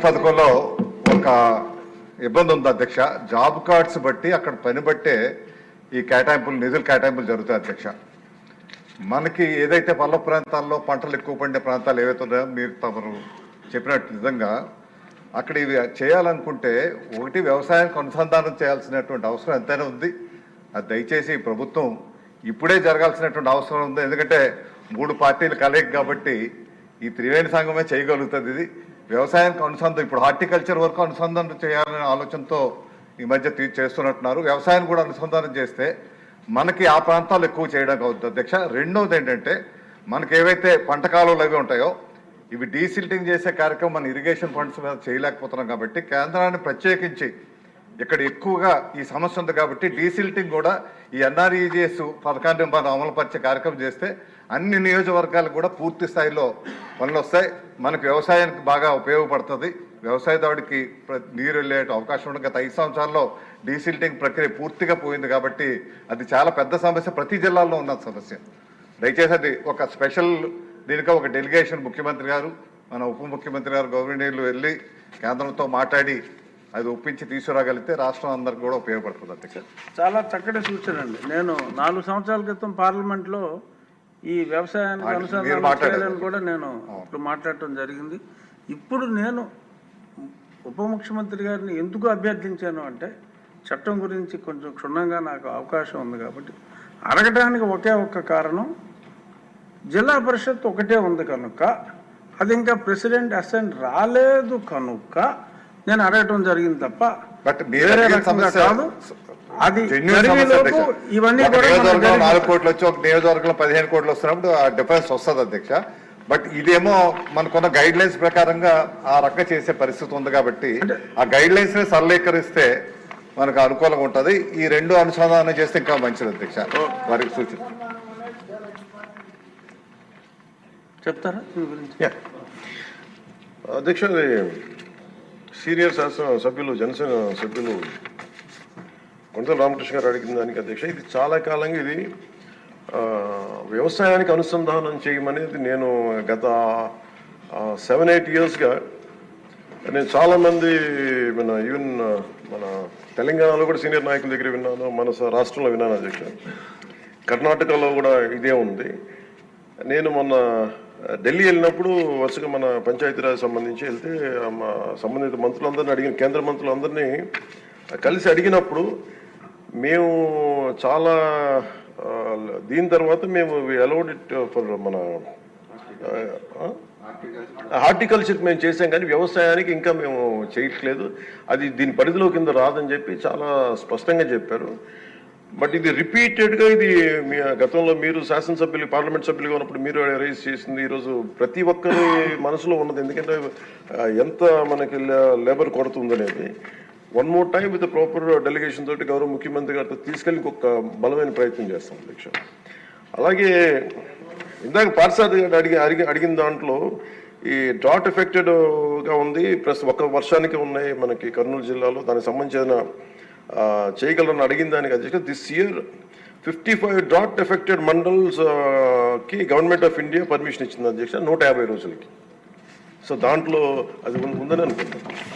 పథకంలో ఒక ఇబ్బంది ఉంది అధ్యక్ష. జాబ్ కార్డ్స్ బట్టి అక్కడ పని బట్టే ఈ కేటాయింపులు, నిధుల కేటాయింపులు జరుగుతాయి అధ్యక్ష. మనకి ఏదైతే పల్ల ప్రాంతాల్లో పంటలు ఎక్కువ పండే ప్రాంతాలు ఏవైతే ఉన్నాయో మీరు తమరు చెప్పినట్టు నిజంగా అక్కడ ఇవి చేయాలనుకుంటే ఒకటి వ్యవసాయానికి అనుసంధానం చేయాల్సినటువంటి అవసరం ఎంతైనా ఉంది. అది దయచేసి ప్రభుత్వం ఇప్పుడే జరగాల్సినటువంటి అవసరం ఉంది. ఎందుకంటే 3 పార్టీలు కలయిక కాబట్టి ఈ త్రివేణి సంఘమే చేయగలుగుతుంది. ఇది వ్యవసాయానికి అనుసంధానం, ఇప్పుడు హార్టికల్చర్ వరకు అనుసంధానం చేయాలనే ఆలోచనతో ఈ మధ్య చేస్తున్నట్టున్నారు. వ్యవసాయాన్ని కూడా అనుసంధానం చేస్తే మనకి ఆ ప్రాంతాలు ఎక్కువ చేయడానికి అవుతుంది అధ్యక్ష. రెండవది ఏంటంటే మనకి ఏవైతే పంట కాలువలు అవి ఉంటాయో ఇవి డీసిల్టింగ్ చేసే కార్యక్రమం మన ఇరిగేషన్ ఫండ్స్ మీద చేయలేకపోతున్నాం కాబట్టి కేంద్రాన్ని ప్రత్యేకించి ఇక్కడ ఎక్కువగా ఈ సమస్య ఉంది కాబట్టి డీసిల్టింగ్ కూడా ఈ ఎన్ఆర్ఈజిఎస్ పథకాన్ని మనం అమలుపరిచే కార్యక్రమం చేస్తే అన్ని నియోజకవర్గాలకు కూడా పూర్తి స్థాయిలో పనులు వస్తాయి. మనకు వ్యవసాయానికి బాగా ఉపయోగపడుతుంది. వ్యవసాయదారుడికి నీరు వెళ్ళే అవకాశం ఉండదు. గత 5 సంవత్సరాల్లో డీసిల్టింగ్ ప్రక్రియ పూర్తిగా పోయింది కాబట్టి అది చాలా పెద్ద సమస్య, ప్రతి జిల్లాలో ఉన్న సమస్య. దయచేసి అది ఒక స్పెషల్ దీనికి ఒక డెలిగేషన్ ముఖ్యమంత్రి గారు, మన ఉప ముఖ్యమంత్రి గారు గవర్నర్లు వెళ్ళి కేంద్రంతో మాట్లాడి అది ఒప్పించి తీసుకురాగలిగితే రాష్ట్రం అందరికి కూడా ఉపయోగపడుతుంది అధ్యక్ష. చాలా చక్కటి సూచన అండి. నేను 4 సంవత్సరాల క్రితం పార్లమెంట్లో ఈ వ్యవసాయానికి అనుసంధానం చేయాలని కూడా నేను ఇప్పుడు మాట్లాడటం జరిగింది. ఇప్పుడు నేను ఉప ముఖ్యమంత్రి గారిని ఎందుకు అభ్యర్థించాను అంటే చట్టం గురించి కొంచెం క్షుణ్ణంగా నాకు అవకాశం ఉంది కాబట్టి అడగడానికి ఒకే ఒక్క కారణం, జిల్లా పరిషత్ ఒకటే ఉంది కనుక అది ఇంకా ప్రెసిడెంట్ అసెంట్ రాలేదు కనుక నేను అడగటం జరిగింది తప్ప వేరే రకంగా కాదు. అది ఇవన్నీ 4 కోట్లు వచ్చి ఒక నియోజకవర్గంలో 15 కోట్లు వస్తున్నప్పుడు ఆ డిఫరెన్స్ వస్తుంది అధ్యక్ష. బట్ ఇదేమో మనకున్న గైడ్ లైన్స్ ప్రకారంగా ఆ రకంగా చేసే పరిస్థితి ఉంది కాబట్టి ఆ గైడ్ లైన్స్ ని సరళీకరిస్తే మనకు అనుకూలంగా ఉంటుంది. ఈ 2 అనుసంధానం చేస్తే ఇంకా మంచిది అధ్యక్ష. వారికి సూచన చెప్తారా అధ్యక్ష? సీనియర్ శాసన సభ్యులు, జనసేన సభ్యులు కొండల రామకృష్ణ గారు అడిగిన దానికి అధ్యక్ష, ఇది చాలా కాలంగా ఇది వ్యవసాయానికి అనుసంధానం చేయమనేది నేను గత 7-8 ఇయర్స్గా నేను చాలామంది ఈవెన్ మన తెలంగాణలో కూడా సీనియర్ నాయకుల దగ్గర విన్నాను, మన రాష్ట్రంలో విన్నాను అధ్యక్ష. కర్ణాటకలో కూడా ఇదే ఉంది. నేను మొన్న ఢిల్లీ వెళ్ళినప్పుడు వరుసగా మన పంచాయతీరాజ్ సంబంధించి వెళ్తే సంబంధిత మంత్రులందరినీ అడిగిన, కేంద్ర మంత్రులందరినీ కలిసి అడిగినప్పుడు మేము చాలా దీని తర్వాత మేము అలౌడ్ ఇట్ ఫర్ మన హార్టికల్చర్ మేము చేసాం కానీ వ్యవసాయానికి ఇంకా మేము చేయట్లేదు, అది దీని పరిధిలో కింద రాదని చెప్పి చాలా స్పష్టంగా చెప్పారు. బట్ ఇది రిపీటెడ్గా ఇది గతంలో మీరు శాసనసభ్యులు, పార్లమెంట్ సభ్యులుగా ఉన్నప్పుడు మీరు రైజ్ చేసింది ఈరోజు ప్రతి ఒక్కరి మనసులో ఉన్నది. ఎందుకంటే ఎంత మనకి లేబర్ కొరత ఉందనేది. 1 more time with proper delegation తోటి గౌరవ ముఖ్యమంత్రి గారితో తీసుకెళ్ళి ఇంకొక బలమైన ప్రయత్నం చేస్తాం అధ్యక్ష. అలాగే ఇందాక పార్సాద్ అడిగిన దాంట్లో ఈ డ్రాట్ ఎఫెక్టెడ్గా ఉంది, ప్లస్ ఒక వర్షానికి ఉన్నాయి మనకి కర్నూలు జిల్లాలో, దానికి సంబంధించిన చేయగలరని అడిగిన దానికి అధ్యక్ష దిస్ ఇయర్ 55 డ్రాట్ ఎఫెక్టెడ్ మండల్స్కి గవర్నమెంట్ ఆఫ్ ఇండియా పర్మిషన్ ఇచ్చింది అధ్యక్ష 150 రోజులకి. సో దాంట్లో అది ఉందని అనుకుంటున్నాను.